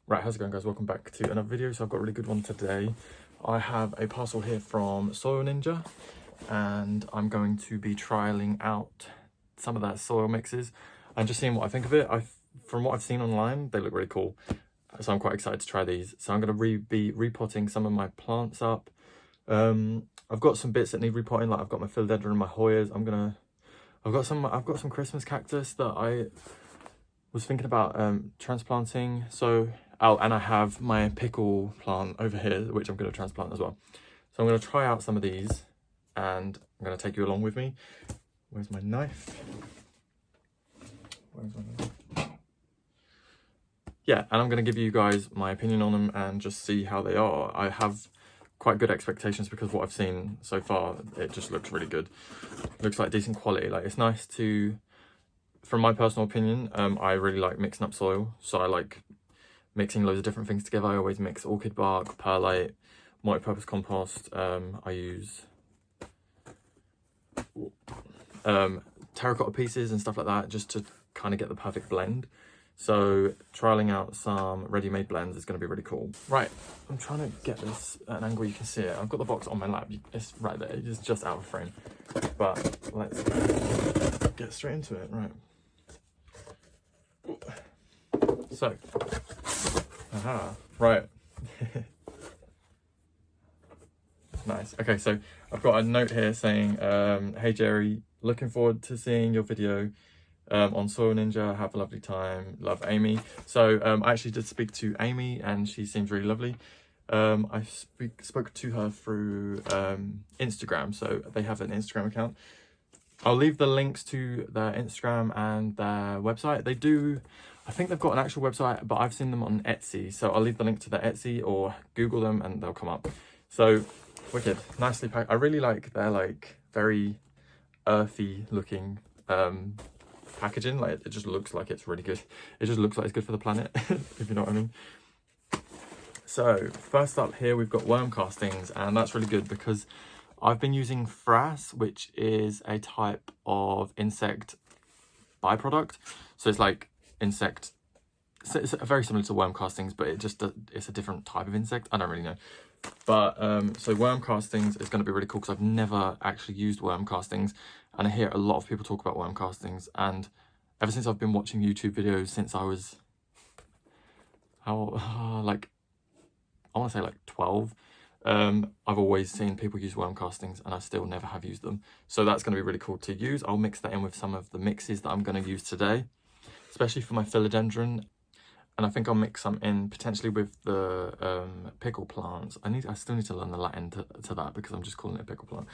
Right, how's it going, guys? Welcome back to another video. So I've got a really good one today. I have a parcel here from Soil Ninja, and I'm going to be trialing out some of their soil mixes and just seeing what I think of it. From what I've seen online, they look really cool, so I'm quite excited to try these. So I'm going to be repotting some of my plants up. I've got some bits that need repotting, like I've got my Philodendron and my Hoyas. I've got some Christmas cactus that I was thinking about transplanting. So and I have my pickle plant over here, which I'm going to transplant as well. So I'm going to try out some of these, and I'm going to take you along with me. Where's my knife? Yeah, and I'm going to give you guys my opinion on them and just see how they are. I have quite good expectations because what I've seen so far, it just looks really good. Looks like decent quality. Like, it's nice to, from my personal opinion, I really like mixing up soil. So I like mixing loads of different things together. I always mix orchid bark, perlite, multi-purpose compost. I use terracotta pieces and stuff like that, just to kind of get the perfect blend. So trialing out some ready-made blends is going to be really cool. Right, I'm trying to get this at an angle you can see it. I've got the box on my lap. It's right there. It's just out of frame. But let's get straight into it. Right. So, right. Nice. Okay, so I've got a note here saying, hey Jerry, looking forward to seeing your video on Soil Ninja. Have a lovely time. Love, Amy. So I actually did speak to Amy, and she seems really lovely. I spoke to her through Instagram, so they have an Instagram account. I'll leave the links to their Instagram and their website. They do, I think they've got an actual website, but I've seen them on Etsy. So I'll leave the link to their Etsy, or Google them and they'll come up. So wicked, nicely packed. I really like their like very earthy looking packaging. Like, it just looks like it's really good. It just looks like it's good for the planet, if you know what I mean. So first up here, we've got worm castings, and that's really good because I've been using frass, which is a type of insect byproduct. So it's like insect, it's very similar to worm castings, but it's a different type of insect. I don't really know. But so worm castings is going to be really cool because I've never actually used worm castings, and I hear a lot of people talk about worm castings. And ever since I've been watching YouTube videos since I was, like, I want to say like 12, I've always seen people use worm castings, and I still never have used them. So that's going to be really cool to use. I'll mix that in with some of the mixes that I'm going to use today, especially for my Philodendron. And I think I'll mix some in potentially with the pickle plants. I still need to learn the Latin to that, because I'm just calling it a pickle plant.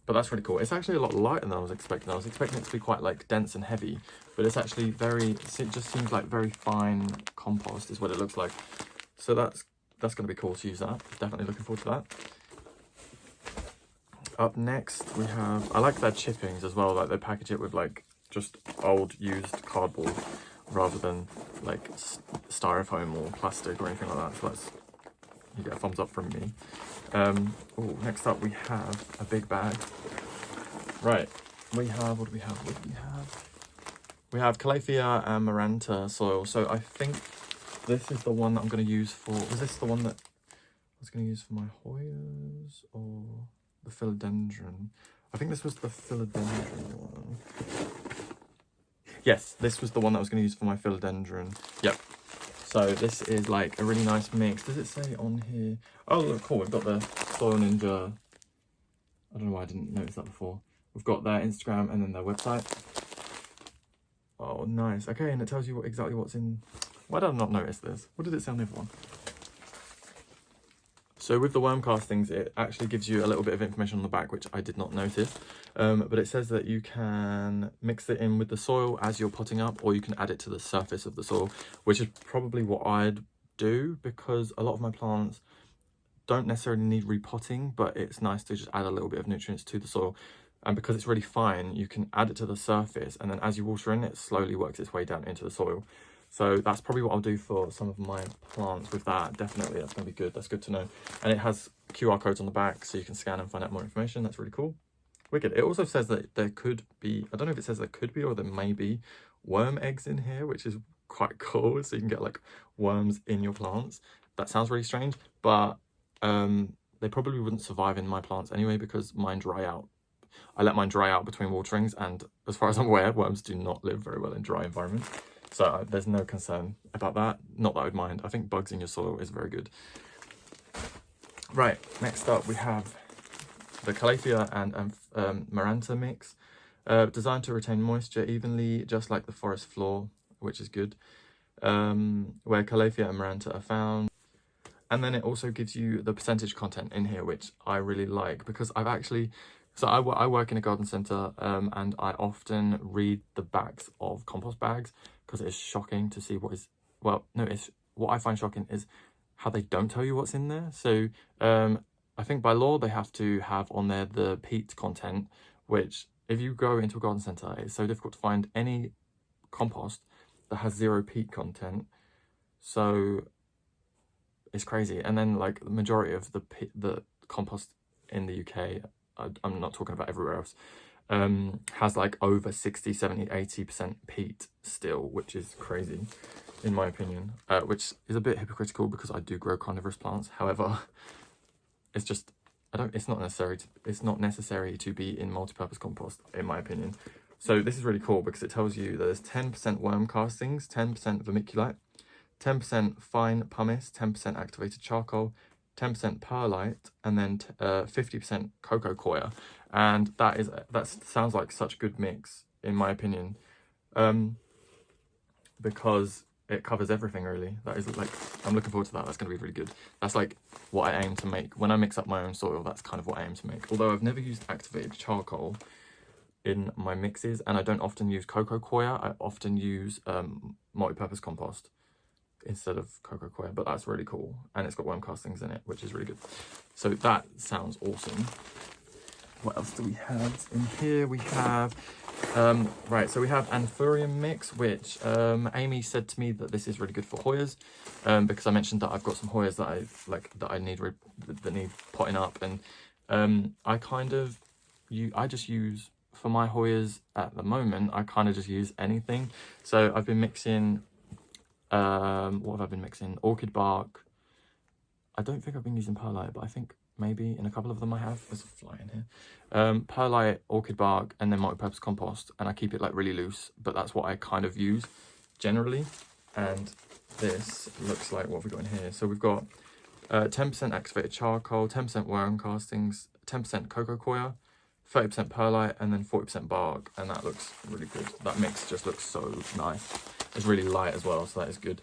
But that's really cool. It's actually a lot lighter than I was expecting. I was expecting it to be quite like dense and heavy, but it's actually it just seems like very fine compost is what it looks like. So that's going to be cool to use that. Definitely looking forward to that. Up next we have, I like their chippings as well. Like, they package it with like just old used cardboard rather than like styrofoam or plastic or anything like that. So that's, you get a thumbs up from me. Next up we have a big bag. Right, we have, what do we have? We have Calathea and Maranta soil. So I think this is the one that I'm going to use for, was this the one that I was going to use for my Hoyas or the Philodendron? I think this was the Philodendron one. Yes, this was the one that I was going to use for my Philodendron. Yep. So this is like a really nice mix. Does it say on here? Oh, look, cool. We've got the Soil Ninja. I don't know why I didn't notice that before. We've got their Instagram and then their website. Oh, nice. Okay, and it tells you exactly what's in. Why did I not notice this? What did it say on the other one? So with the worm castings, it actually gives you a little bit of information on the back, which I did not notice. But it says that you can mix it in with the soil as you're potting up, or you can add it to the surface of the soil, which is probably what I'd do, because a lot of my plants don't necessarily need repotting, but it's nice to just add a little bit of nutrients to the soil. And because it's really fine, you can add it to the surface, and then as you water in, it slowly works its way down into the soil. So that's probably what I'll do for some of my plants with that. Definitely, that's going to be good. That's good to know. And it has QR codes on the back, so you can scan and find out more information. That's really cool. Wicked. It also says that there could be, I don't know if it says there could be or there may be worm eggs in here, which is quite cool, so you can get like worms in your plants. That sounds really strange, but they probably wouldn't survive in my plants anyway because mine dry out. I let mine dry out between waterings, and as far as I'm aware, worms do not live very well in dry environments. So there's no concern about that. Not that I would mind. I think bugs in your soil is very good. Right, next up we have the Calathea and Maranta mix, designed to retain moisture evenly, just like the forest floor, which is good, where Calathea and Maranta are found. And then it also gives you the percentage content in here, which I really like, because I've actually, so I work in a garden centre, and I often read the backs of compost bags because it is shocking to see what is, well, no, it's, what I find shocking is how they don't tell you what's in there. So I think by law they have to have on there the peat content, which if you go into a garden centre, it's so difficult to find any compost that has 0 peat content. So it's crazy. And then like the majority of the compost in the UK, I'm not talking about everywhere else, has like over 60, 70, 80% peat still, which is crazy in my opinion, which is a bit hypocritical because I do grow carnivorous plants. However, it's just, it's not necessary to be in multi-purpose compost in my opinion. So this is really cool because it tells you that there's 10% worm castings, 10% vermiculite, 10% fine pumice, 10% activated charcoal, 10% perlite, and then 50% cocoa coir. And that sounds like such a good mix in my opinion, because it covers everything really. That is like, I'm looking forward to that. That's going to be really good. That's like what I aim to make when I mix up my own soil. That's kind of what I aim to make. Although I've never used activated charcoal in my mixes, and I don't often use cocoa coir. I often use multi-purpose compost instead of cocoa coir, but that's really cool, and it's got worm castings in it, which is really good. So that sounds awesome. What else do we have in here? We have right, so we have Anthurium mix, which Amy said to me that this is really good for Hoyas, because I mentioned that I've got some Hoyas that I need potting up, and I just use, for my Hoyas at the moment, I kind of just use anything. So I've been mixing, what have I been mixing? Orchid bark. I don't think I've been using perlite, but I think maybe in a couple of them I have. There's a fly in here. Perlite, orchid bark, and then multi-purpose compost, and I keep it like really loose, but that's what I kind of use generally. And this looks like, what have we got in here? So we've got 10% activated charcoal, 10% worm castings, 10% cocoa coir, 30% perlite, and then 40% bark, and that looks really good. That mix just looks so nice. It's really light as well, so that is good.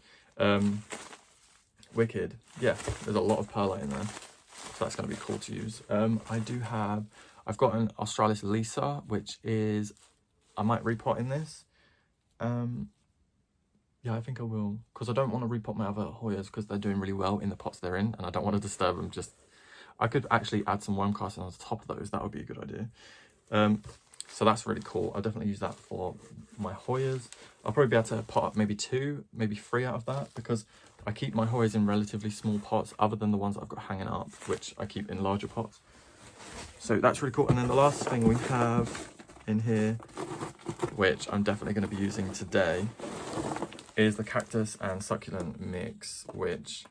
Wicked. Yeah, there's a lot of perlite in there, so that's going to be cool to use. I've got an Australis Lisa, which is, I might repot in this. Yeah, I think I will, because I don't want to repot my other Hoyas because they're doing really well in the pots they're in, and I don't want to disturb them. I could actually add some worm casting on the top of those. That would be a good idea. So that's really cool. I'll definitely use that for my Hoyas. I'll probably be able to pot up maybe 2, maybe 3 out of that, because I keep my Hoyas in relatively small pots, other than the ones that I've got hanging up, which I keep in larger pots. So that's really cool. And then the last thing we have in here, which I'm definitely going to be using today, is the Cactus and Succulent mix, which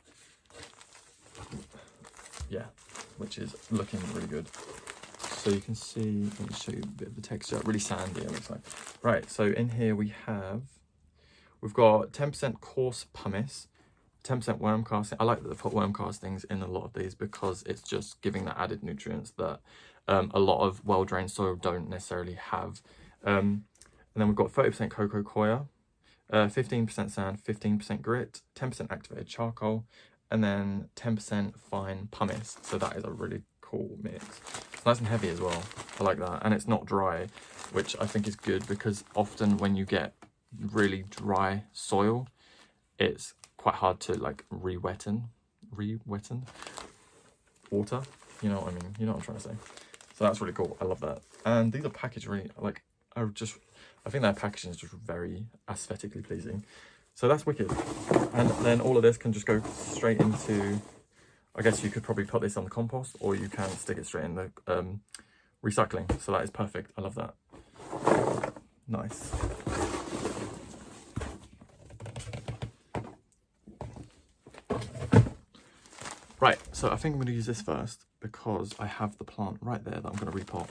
is looking really good. So you can see, let me show you a bit of the texture, really sandy it looks like. Right, so in here we've got 10% coarse pumice, 10% worm casting. I like that they put worm castings in a lot of these because it's just giving that added nutrients that a lot of well-drained soil don't necessarily have. And then we've got 30% cocoa coir, 15% sand, 15% grit, 10% activated charcoal, and then 10% fine pumice. So that is a really cool mix. It's nice and heavy as well. I like that. And it's not dry, which I think is good, because often when you get really dry soil, it's quite hard to like re-wetten water. You know what I mean? You know what I'm trying to say. So that's really cool. I love that. And these are packaged really, like, I think their packaging is just very aesthetically pleasing. So that's wicked. And then all of this can just go straight into, I guess you could probably put this on the compost, or you can stick it straight in the recycling. So that is perfect. I love that. Nice. Right, so I think I'm going to use this first because I have the plant right there that I'm going to repot.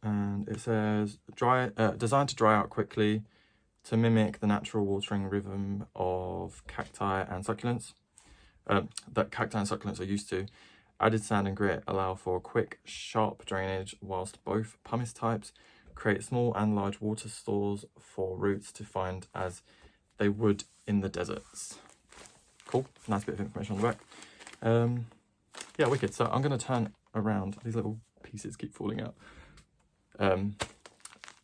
And it says, designed to dry out quickly to mimic the natural watering rhythm of cacti and succulents that cacti and succulents are used to. Added sand and grit allow for quick, sharp drainage, whilst both pumice types create small and large water stores for roots to find as they would in the deserts. Cool, nice bit of information on the back. Yeah, wicked. So I'm going to turn around. These little pieces keep falling out. I'm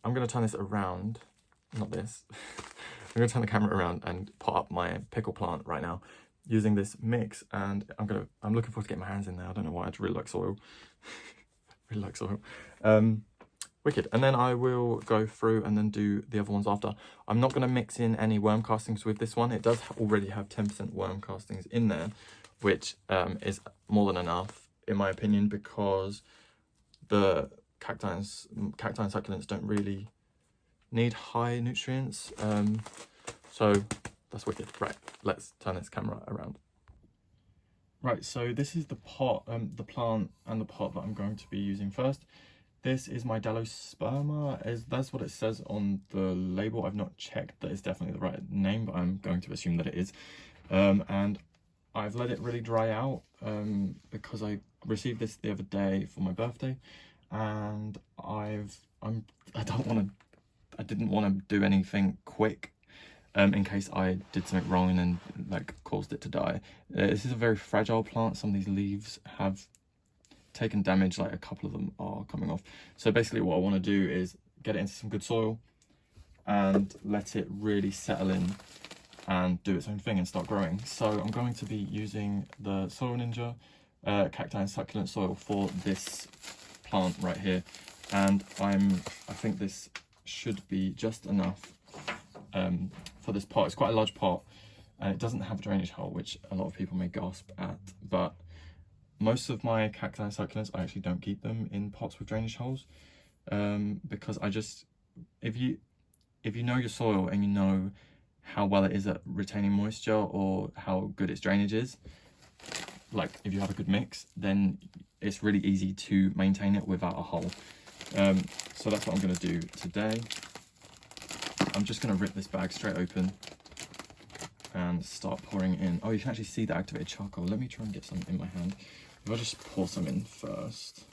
going to turn this around, not this. I'm going to turn the camera around and pot up my pickle plant right now using this mix, and I'm looking forward to getting my hands in there. I don't know why, I just really like soil. Really like soil. Wicked. And then I will go through and then do the other ones after. I'm not going to mix in any worm castings with this one. It does already have 10% worm castings in there, which is more than enough in my opinion, because the cacti and succulents don't really need high nutrients. So that's wicked. Right, let's turn this camera around. Right, so this is the pot, the plant and the pot that I'm going to be using first. This is my Delosperma, that's what it says on the label. I've not checked that it's definitely the right name, but I'm going to assume that it is. And I've let it really dry out because I received this the other day for my birthday, and I didn't want to do anything quick in case I did something wrong and like caused it to die. This is a very fragile plant. Some of these leaves have taken damage, like a couple of them are coming off. So basically what I want to do is get it into some good soil and let it really settle in and do its own thing and start growing. So I'm going to be using the Soil Ninja cacti and succulent soil for this plant right here, and I think this should be just enough for this pot. It's quite a large pot and it doesn't have a drainage hole, which a lot of people may gasp at, but most of my cacti and succulents, I actually don't keep them in pots with drainage holes, because if you know your soil and you know how well it is at retaining moisture or how good its drainage is, like if you have a good mix, then it's really easy to maintain it without a hole. So that's what I'm going to do today. I'm just going to rip this bag straight open and start pouring in. Oh, you can actually see the activated charcoal. Let me try and get some in my hand. If I just pour some in first.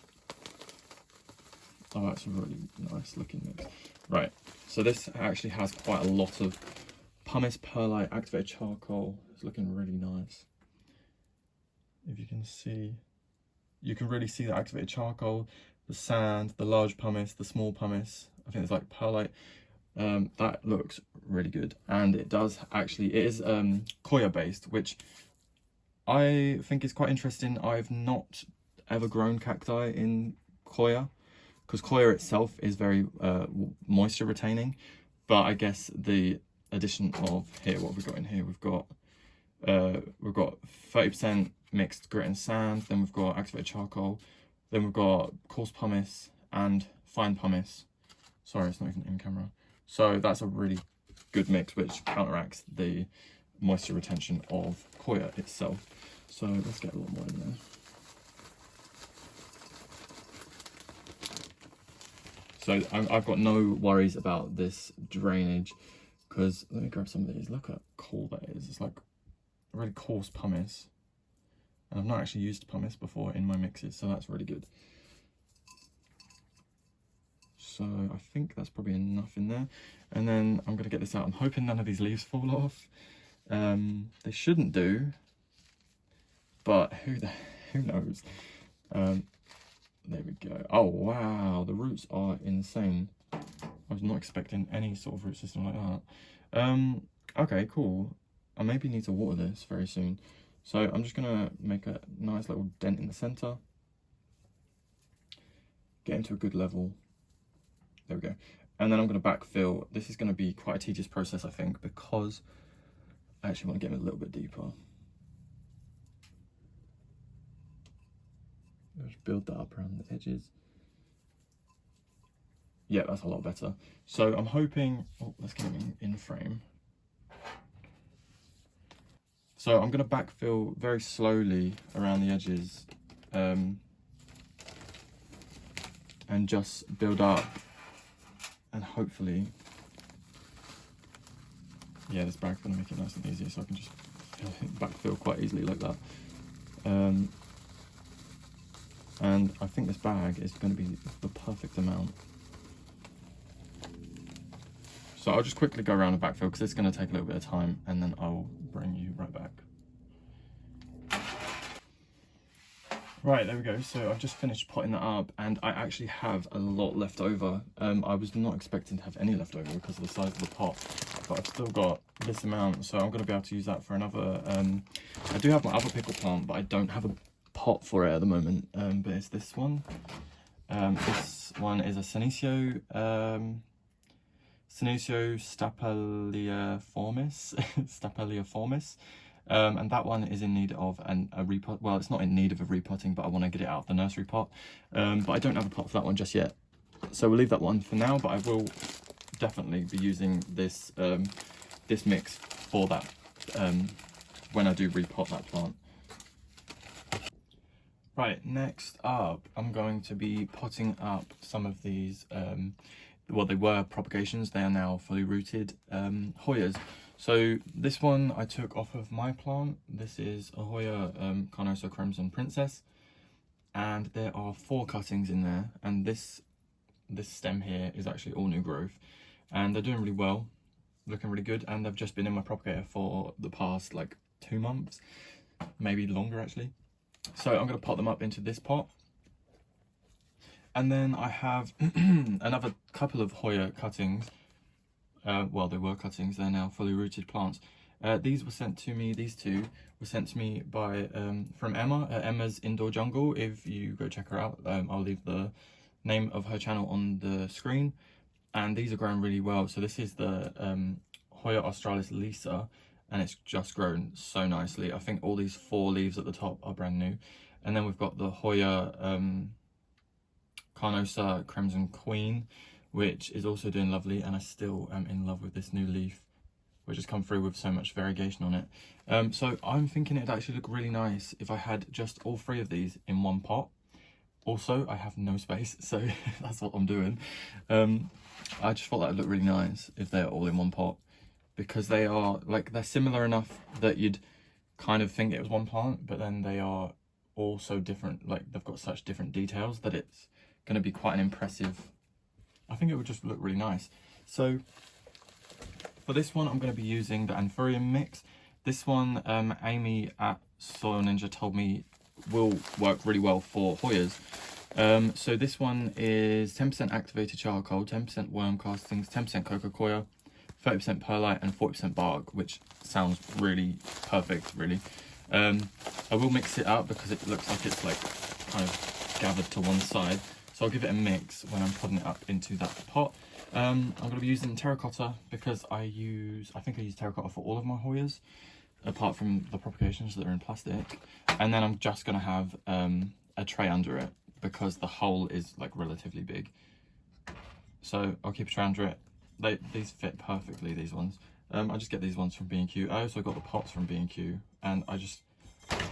Oh, that's a really nice looking mix. Right, so this actually has quite a lot of pumice, perlite, activated charcoal. It's looking really nice. If you can see, you can really see the activated charcoal, the sand, the large pumice, the small pumice. I think it's like perlite. That looks really good, and it does actually, it is Hoya based, which I think is quite interesting. I've not ever grown cacti in Hoya because Hoya itself is very moisture retaining, but I guess the addition of here, what have we got in here? We've got 30% mixed grit and sand, then we've got activated charcoal, then we've got coarse pumice and fine pumice. Sorry, it's not even in camera. So that's a really good mix which counteracts the moisture retention of Hoya itself. So let's get a lot more in there. So I've got no worries about this drainage, because let me grab some of these. Look how cool that is. It's like really coarse pumice, and I've not actually used pumice before in my mixes, so that's really good. So I think that's probably enough in there, and then I'm gonna get this out. I'm hoping none of these leaves fall off. They shouldn't do, but who knows? There we go. Oh wow, the roots are insane. I was not expecting any sort of root system like that. Okay, cool. I maybe need to water this very soon. So I'm just gonna make a nice little dent in the center. Get into a good level. There we go. And then I'm gonna backfill. This is gonna be quite a tedious process, I think, because I actually want to get them a little bit deeper. Just build that up around the edges. Yeah, that's a lot better. So I'm hoping, oh, let's get them in frame. So I'm going to backfill very slowly around the edges and just build up, and hopefully, yeah, this bag's going to make it nice and easy, so I can just backfill quite easily like that. And I think this bag is going to be the perfect amount. So I'll just quickly go around and backfill because it's going to take a little bit of time, and then I'll bring you right back. Right, there we go. So I've just finished potting that up, and I actually have a lot left over. I was not expecting to have any left over because of the size of the pot, but I've still got this amount, so I'm going to be able to use that for another. I do have my other pickle plant, but I don't have a pot for it at the moment. But it's this one. This one is a Senecio stapeliiformis. And that one is in need of a repot. Well, it's not in need of a repotting, but I want to get it out of the nursery pot. But I don't have a pot for that one just yet, so we'll leave that one for now. But I will definitely be using this this mix for that when I do repot that plant. Right, next up, I'm going to be potting up some of these. Well, they were propagations. They are now fully rooted Hoyas. So this one I took off of my plant. This is a Hoya Carnivorousplantsuk Crimson Princess, and there are 4 cuttings in there. And this stem here is actually all new growth, and they're doing really well, looking really good. And they've just been in my propagator for the past like 2 months, maybe longer actually. So I'm going to pot them up into this pot. And then I have another couple of Hoya cuttings. Well, they were cuttings, they're now fully rooted plants. These were sent to me, these 2 were sent to me by from Emma at Emma's Indoor Jungle. If you go check her out, I'll leave the name of her channel on the screen. And these are growing really well. So this is the Hoya Australis Lisa, and it's just grown so nicely. I think all these 4 leaves at the top are brand new. And then we've got the Hoya Carnivorousplantsuk Crimson Queen, which is also doing lovely, and I still am in love with this new leaf, which has come through with so much variegation on it. So I'm thinking it'd actually look really nice if I had just all 3 of these in one pot. Also, I have no space, so that's what I'm doing. I just thought that would look really nice if they're all in one pot, because they are like, they're similar enough that you'd kind of think it was one plant, but then they are all so different. Like, they've got such different details that it's going to be quite an impressive. I think it would just look really nice. So for this one, I'm going to be using the Anthurium mix. This one, Amy at Soil Ninja told me will work really well for Hoyas. So this one is 10% activated charcoal, 10% worm castings, 10% coco coir, 30% perlite, and 40% bark, which sounds really perfect, really. I will mix it up because it looks like it's like kind of gathered to one side. So I'll give it a mix when I'm putting it up into that pot. I'm going to be using terracotta because I think I use terracotta for all of my Hoyas, apart from the propagations that are in plastic. And then I'm just going to have a tray under it because the hole is like relatively big. So I'll keep a tray under it. These fit perfectly, these ones. I just get these ones from B&Q. I also got the pots from B&Q, and I just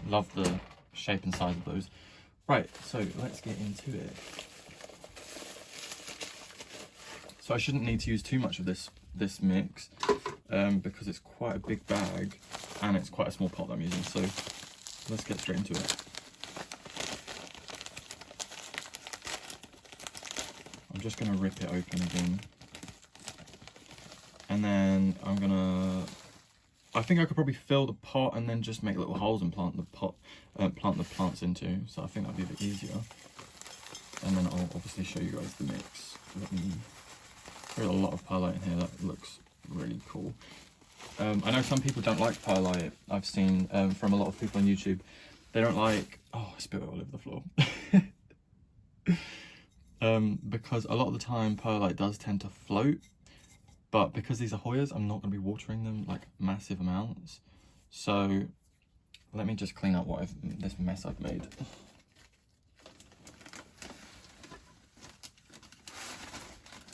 love the shape and size of those. Right, so let's get into it. So I shouldn't need to use too much of this mix because it's quite a big bag and it's quite a small pot that I'm using. So let's get straight into it. I'm just going to rip it open again. And then I think I could probably fill the pot and then just make little holes and plant the plants into. So I think that'd be a bit easier. And then I'll obviously show you guys the mix. There's a lot of perlite in here. That looks really cool. I know some people don't like perlite. I've seen from a lot of people on YouTube. They don't like. Oh, I spit it all over the floor. Because a lot of the time perlite does tend to float. But because these are Hoyas, I'm not going to be watering them like massive amounts. So let me just clean up this mess I've made.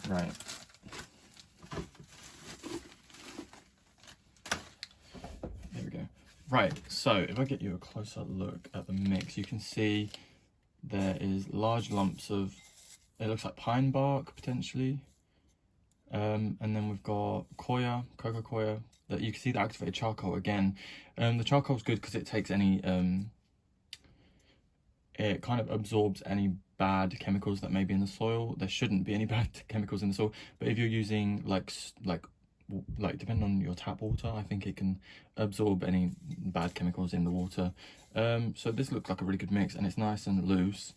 Right. There we go. Right, so if I get you a closer look at the mix, you can see there is large lumps of, it looks like pine bark potentially. And then we've got cocoa coir, that you can see the activated charcoal again. The charcoal is good because it takes any, it kind of absorbs any bad chemicals that may be in the soil. There shouldn't be any bad chemicals in the soil, but if you're using like depending on your tap water, I think it can absorb any bad chemicals in the water. So this looks like a really good mix, and it's nice and loose.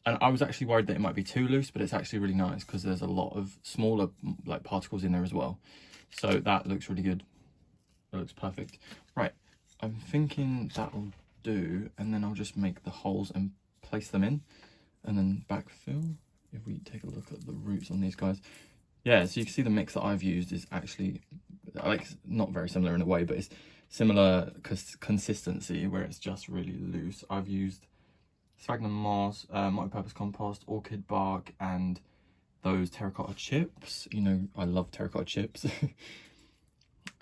And I was actually worried that it might be too loose, but it's actually really nice because there's a lot of smaller like particles in there as well. So that looks really good. It looks perfect. Right, I'm thinking that'll do, and then I'll just make the holes and place them in, and then backfill. If we take a look at the roots on these guys, yeah, so you can see the mix that I've used is actually like not very similar in a way, but it's similar consistency where it's just really loose. I've used sphagnum moss, multi-purpose compost, orchid bark, and those terracotta chips. You know, I love terracotta chips.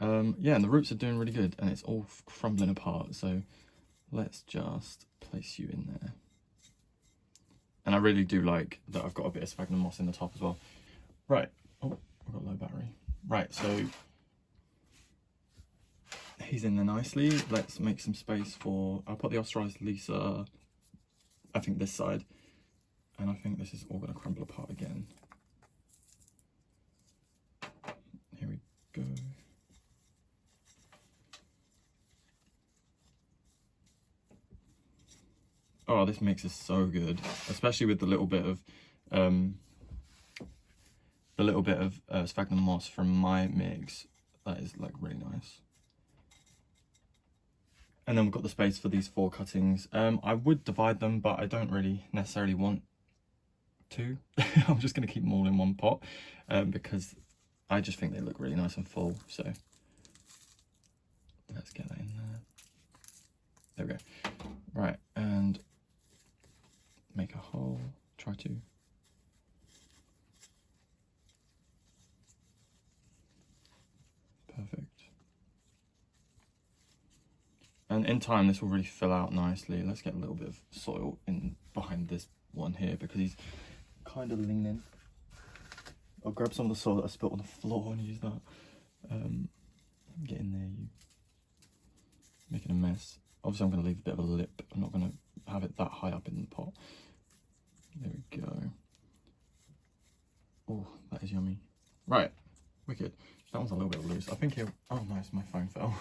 Yeah, and the roots are doing really good, and it's all crumbling apart. So let's just place you in there. And I really do like that I've got a bit of sphagnum moss in the top as well. Right. Oh, I've got low battery. Right, so he's in there nicely. Let's make some space for, I'll put the osterized Lisa, I think this side, and I think this is all going to crumble apart again. Here we go. Oh, this mix is so good, especially with the little bit of sphagnum moss from my mix. That is like really nice. And then we've got the space for these 4 cuttings. I would divide them, but I don't really necessarily want to. I'm just going to keep them all in one pot because I just think they look really nice and full. So let's get that in there. There we go. Right, and make a hole. Try to. Perfect. And in time, this will really fill out nicely. Let's get a little bit of soil in behind this one here because he's kind of leaning. I'll grab some of the soil that I spilt on the floor and use that. Get in there, you. Making a mess. Obviously, I'm going to leave a bit of a lip. I'm not going to have it that high up in the pot. There we go. Oh, that is yummy. Right, wicked. That one's a little bit loose. I think he'll... Oh, nice, my phone fell.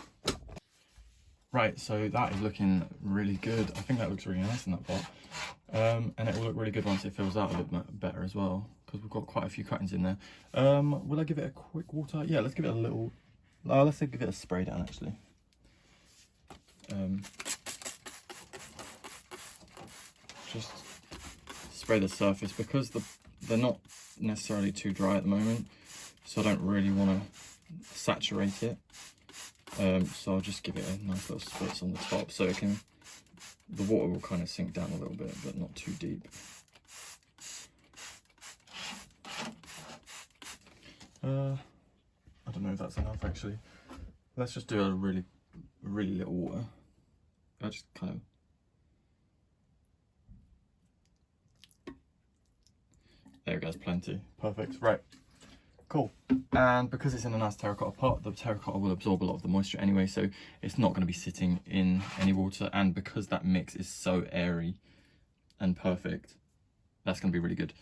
Right, so that is looking really good. I think that looks really nice in that pot. And it will look really good once it fills out a bit better as well, because we've got quite a few cuttings in there. Will I give it a quick water? Yeah, let's give it a little... let's say give it a spray down, actually. Just spray the surface because they're not necessarily too dry at the moment, so I don't really want to saturate it. So I'll just give it a nice little spritz on the top so it can, the water will kind of sink down a little bit, but not too deep. I don't know if that's enough actually. Let's just do a really little water. I just kind of... There we go, plenty. Perfect. Right. Cool. And because it's in a nice terracotta pot, the terracotta will absorb a lot of the moisture anyway, so it's not going to be sitting in any water. And because that mix is so airy and perfect, that's going to be really good.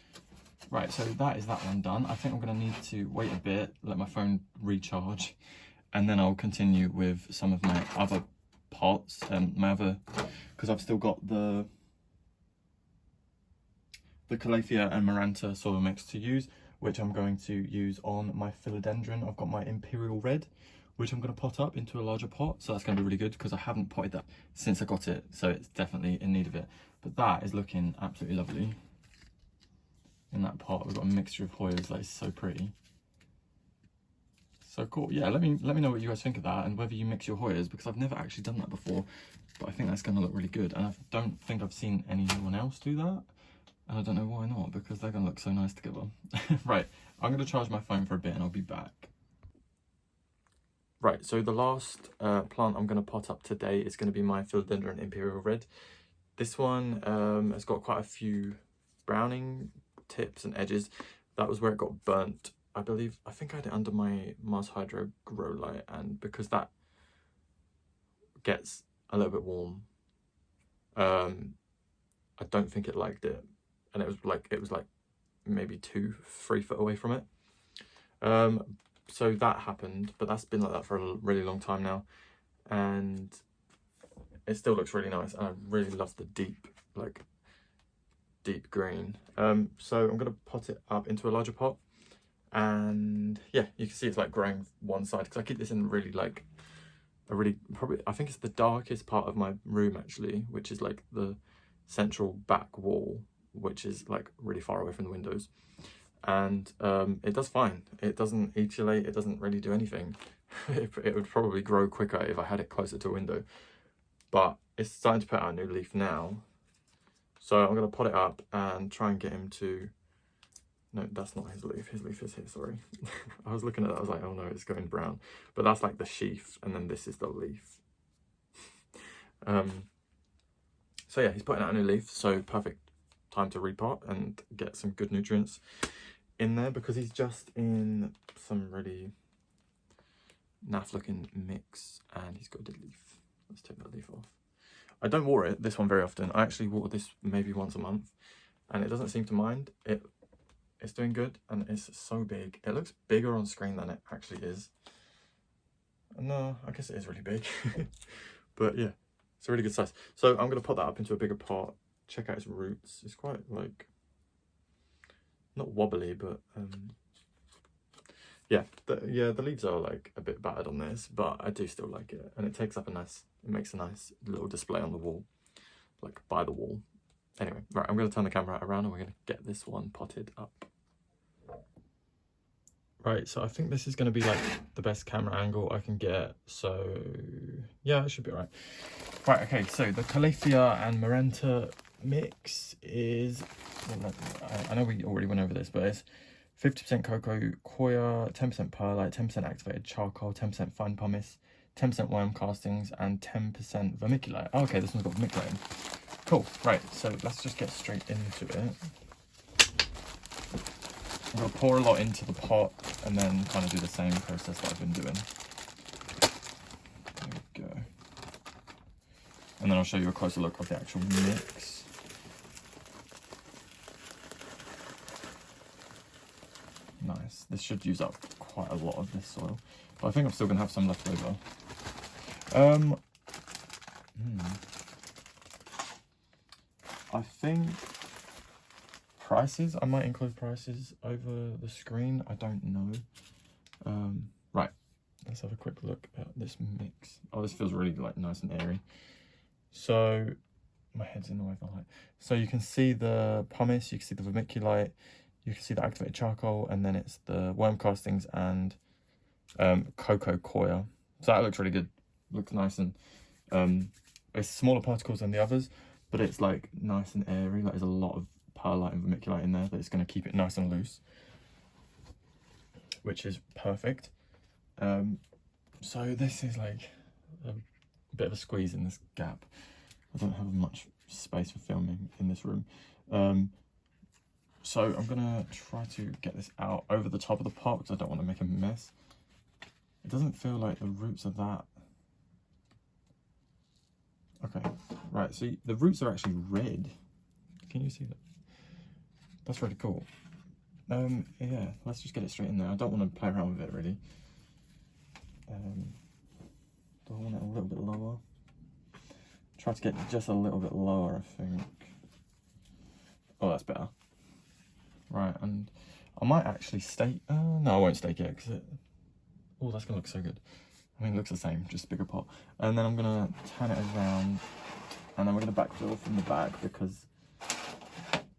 Right, so that is that one done. I think I'm going to need to wait a bit, let my phone recharge, and then I'll continue with some of my other pots, because I've still got the Calathea and Maranta soil mix to use, which I'm going to use on my philodendron. I've got my Imperial Red, which I'm going to pot up into a larger pot, so that's going to be really good because I haven't potted that since I got it, so it's definitely in need of it. But that is looking absolutely lovely. In that pot, we've got a mixture of Hoyas that is so pretty. So cool. Yeah, let me know what you guys think of that and whether you mix your Hoyas, because I've never actually done that before, but I think that's going to look really good. And I don't think I've seen anyone else do that. And I don't know why not, because they're going to look so nice together. Right, I'm going to charge my phone for a bit and I'll be back. Right, so the last plant I'm going to pot up today is going to be my Philodendron Imperial Red. This one has got quite a few browning tips and edges. That was where it got burnt. I think I had it under my Mars Hydro grow light, and because that gets a little bit warm, I don't think it liked it, and it was like maybe 2-3 foot away from it. So that happened, but that's been like that for a really long time now, and it still looks really nice, and I really love the deep green. So I'm gonna pot it up into a larger pot, and yeah, you can see it's like growing one side because I keep this in really like probably I think it's the darkest part of my room actually, which is like the central back wall, which is like really far away from the windows. And it does fine. It doesn't etiolate, it doesn't really do anything. It would probably grow quicker if I had it closer to a window, but it's starting to put out a new leaf now, so I'm going to pot it up and try and get him to, no, that's not his leaf is here, sorry. I was looking at that, I was like, oh no, it's going brown, but that's like the sheath, and then this is the leaf. So yeah, he's putting out a new leaf, so perfect time to repot and get some good nutrients in there, because he's just in some really naff looking mix, and he's got a dead leaf. Let's take that leaf off. I don't water this one very often. I actually water this maybe once a month, and it doesn't seem to mind. It's doing good, and it's so big. It looks bigger on screen than it actually is. No, I guess it is really big. But yeah, it's a really good size. So I'm going to put that up into a bigger pot, check out its roots. It's quite like, not wobbly, but yeah, the leaves are like a bit battered on this, but I do still like it, and it takes up it makes a nice little display on the wall, like by the wall. Anyway, right, I'm going to turn the camera around and we're going to get this one potted up. Right, so I think this is going to be like the best camera angle I can get, so yeah, it should be alright. Right, okay, so the Calathea and Maranta mix is, I know we already went over this, but it's 50% cocoa coir, 10% perlite, 10% activated charcoal, 10% fine pumice, 10% worm castings, and 10% vermiculite. Oh, okay, this one's got vermiculite in. Cool, right, so let's just get straight into it. I'm going to pour a lot into the pot and then kind of do the same process that I've been doing. There we go. And then I'll show you a closer look of the actual mix. Nice. This should use up quite a lot of this soil, but I think I'm still going to have some left over. I think prices, I might include prices over the screen, I don't know. Right, let's have a quick look at this mix. Oh, this feels really like nice and airy. So my head's in the way of the light. So you can see the pumice, you can see the vermiculite, you can see the activated charcoal, and then it's the worm castings and cocoa coir. So that looks really good, looks nice, and it's smaller particles than the others, but it's like nice and airy. Like there's a lot of perlite and vermiculite in there that's going to keep it nice and loose, which is perfect. So this is like a bit of a squeeze in this gap. I don't have much space for filming in this room, so I'm gonna try to get this out over the top of the pot because I don't want to make a mess. It doesn't feel like the roots are that. Okay, right, so the roots are actually red. Can you see that? That's really cool. Yeah, let's just get it straight in there. I don't want to play around with it really. Do I want it a little bit lower? Try to get just a little bit lower, I think. Oh, that's better. Right, and I might actually stake. No, I won't stake it because oh, that's gonna look so good. I mean, it looks the same, just a bigger pot. And then I'm gonna turn it around, and then we're gonna backfill from the back because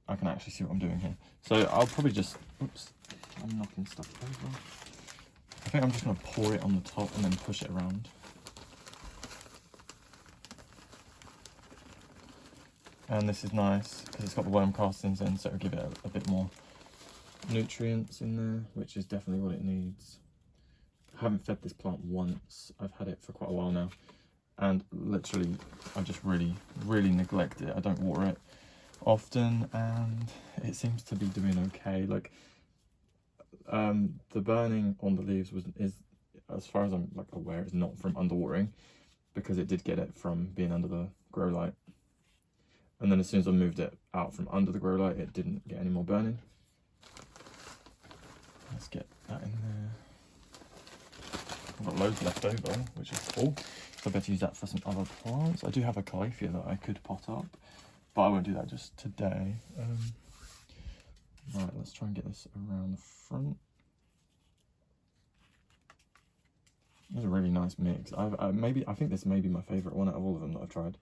I can actually see what I'm doing here. So I'll probably just, oops, I'm knocking stuff over. I think I'm just gonna pour it on the top and then push it around. And this is nice because it's got the worm castings in, so it'll give it a bit more nutrients in there, which is definitely what it needs. I haven't fed this plant once. I've had it for quite a while now, and literally I just really neglect it. I don't water it often, and it seems to be doing okay. Like the burning on the leaves is, as far as I'm like aware, is not from underwatering, because it did get it from being under the grow light. And then as soon as I moved it out from under the grow light, it didn't get any more burning. Let's get that in there. I've got loads left over, which is cool. So I better use that for some other plants. I do have a Calathea that I could pot up, but I won't do that just today. Right, let's try and get this around the front. It's a really nice mix. I think this may be my favourite one out of all of them that I've tried.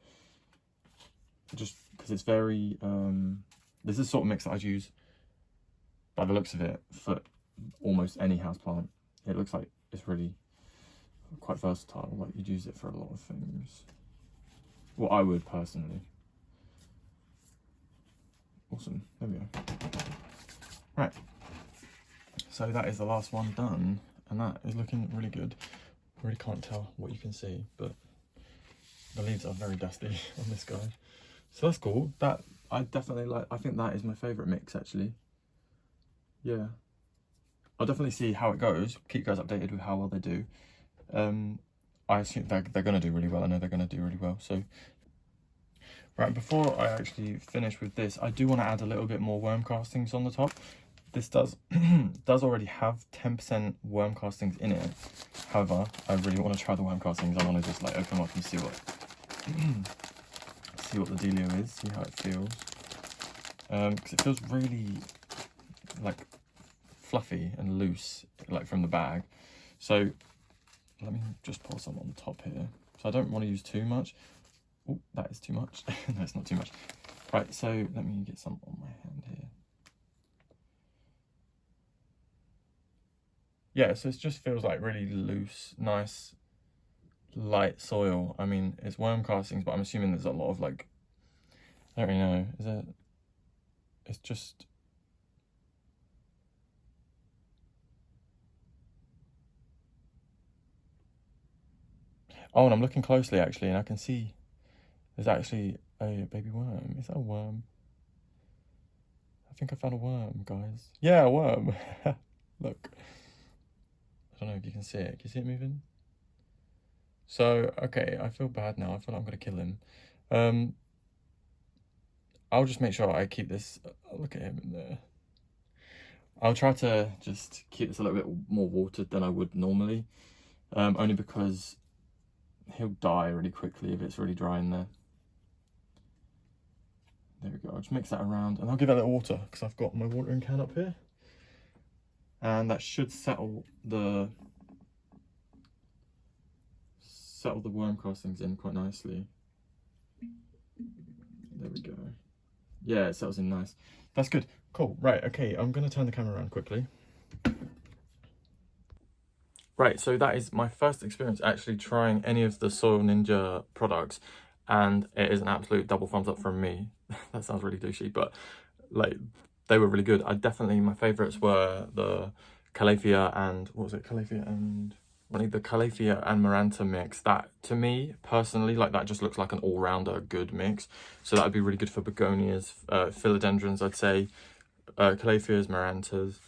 Just because it's very, this is the sort of mix that I'd use, by the looks of it, for almost any houseplant. It looks like it's really quite versatile. Like you'd use it for a lot of things. Well, I would personally. Awesome. There we go. Right. So that is the last one done, and that is looking really good. I really can't tell what you can see, but the leaves are very dusty on this guy. So that's cool. That I definitely like. I think that is my favourite mix actually. Yeah. I'll definitely see how it goes. Keep you guys updated with how well they do. I assume they're going to do really well. I know they're going to do really well. So, right, before I actually finish with this, I do want to add a little bit more worm castings on the top. This does already have 10% worm castings in it. However, I really want to try the worm castings. I want to just like open them up and see what see what the dealio is, see how it feels. Because it feels really like fluffy and loose, like from the bag. So let me just pour some on the top here. So I don't want to use too much. Oh, that is too much. No, it's not too much. Right, so let me get some on my hand here. Yeah, so it just feels like really loose, nice, light soil. I mean, it's worm castings, but I'm assuming there's a lot of like, I don't really know, is it? It's just, oh, and I'm looking closely actually, and I can see there's actually a baby worm. Is that a worm? I think I found a worm, guys. Yeah, a worm. Look. I don't know if you can see it. Can you see it moving? So, okay, I feel bad now. I feel like I'm going to kill him. I'll just make sure I keep this. Look at him in there. I'll try to just keep this a little bit more watered than I would normally. Only because he'll die really quickly if it's really dry in there. There we go. I'll just mix that around and I'll give it a little water because I've got my watering can up here. And that should settle the worm castings in quite nicely. There we go. Yeah, it settles in nice. That's good. Cool. Right, okay, I'm going to turn the camera around quickly. Right, so that is my first experience actually trying any of the Soil Ninja products, and it is an absolute double thumbs up from me. That sounds really douchey, but like, they were really good. My favourites were the Calathea and, what was it, Calathea and Maranta mix. That, to me, personally, like that just looks like an all-rounder good mix. So that would be really good for begonias, philodendrons, I'd say, Calatheas, Marantas.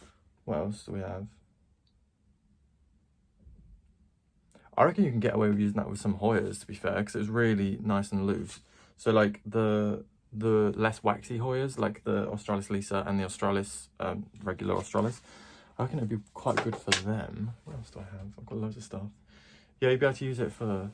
What else do we have? I reckon you can get away with using that with some Hoyas, to be fair, because it was really nice and loose. So like the less waxy Hoyas, like the Australis Lisa and the Australis, regular Australis, I reckon it'd be quite good for them. What else do I have? I've got loads of stuff. Yeah, you'd be able to use it for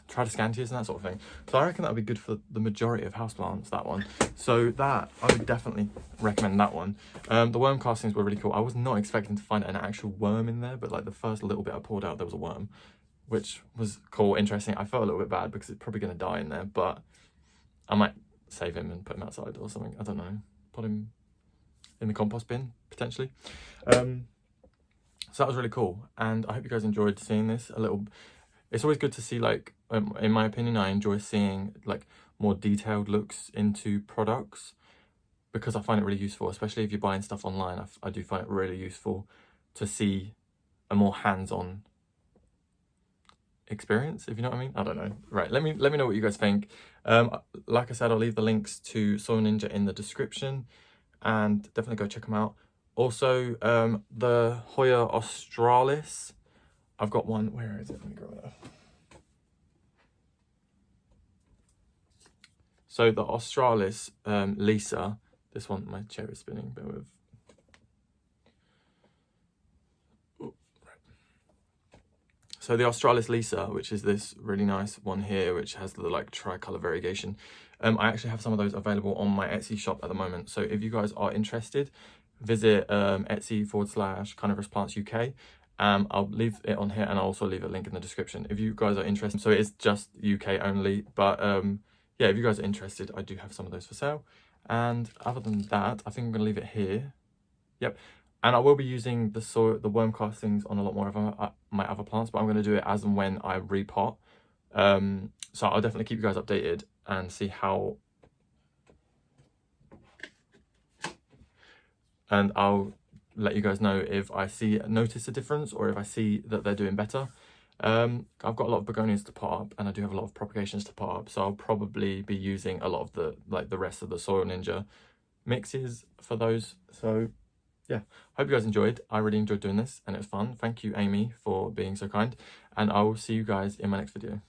Tradescantias and that sort of thing. So I reckon that would be good for the majority of houseplants, that one. So that, I would definitely recommend that one. The worm castings were really cool. I was not expecting to find an actual worm in there, but like the first little bit I poured out, there was a worm, which was cool, interesting. I felt a little bit bad because it's probably going to die in there, but I might save him and put him outside or something. I don't know. Put him in the compost bin, potentially. So that was really cool. And I hope you guys enjoyed seeing this a little. It's always good to see, like, in my opinion, I enjoy seeing like more detailed looks into products because I find it really useful, especially if you're buying stuff online. I do find it really useful to see a more hands-on experience, if you know what I mean. I don't know. Right, let me know what you guys think. Like I said, I'll leave the links to Soil Ninja in the description, and definitely go check them out. Also, the Hoya australis, I've got one. Where is it? Let me go there. So the australis Lisa, this one, my chair is spinning, bear with. So the australis Lisa, which is this really nice one here, which has the like tricolor variegation, I actually have some of those available on my Etsy shop at the moment. So if you guys are interested, visit Etsy/Carnivorousplantsuk. I'll leave it on here, and I'll also leave a link in the description if you guys are interested. So it's just UK only, but yeah, if you guys are interested, I do have some of those for sale. And other than that, I think I'm gonna leave it here. Yep. And I will be using the worm castings on a lot more of my other plants, but I'm going to do it as and when I repot. So I'll definitely keep you guys updated and see how. And I'll let you guys know if I notice a difference, or if I see that they're doing better. I've got a lot of begonias to pot up, and I do have a lot of propagations to pot up. So I'll probably be using a lot of the rest of the Soil Ninja mixes for those. So yeah, hope you guys enjoyed. I really enjoyed doing this, and it was fun. Thank you, Amy, for being so kind, and I will see you guys in my next video.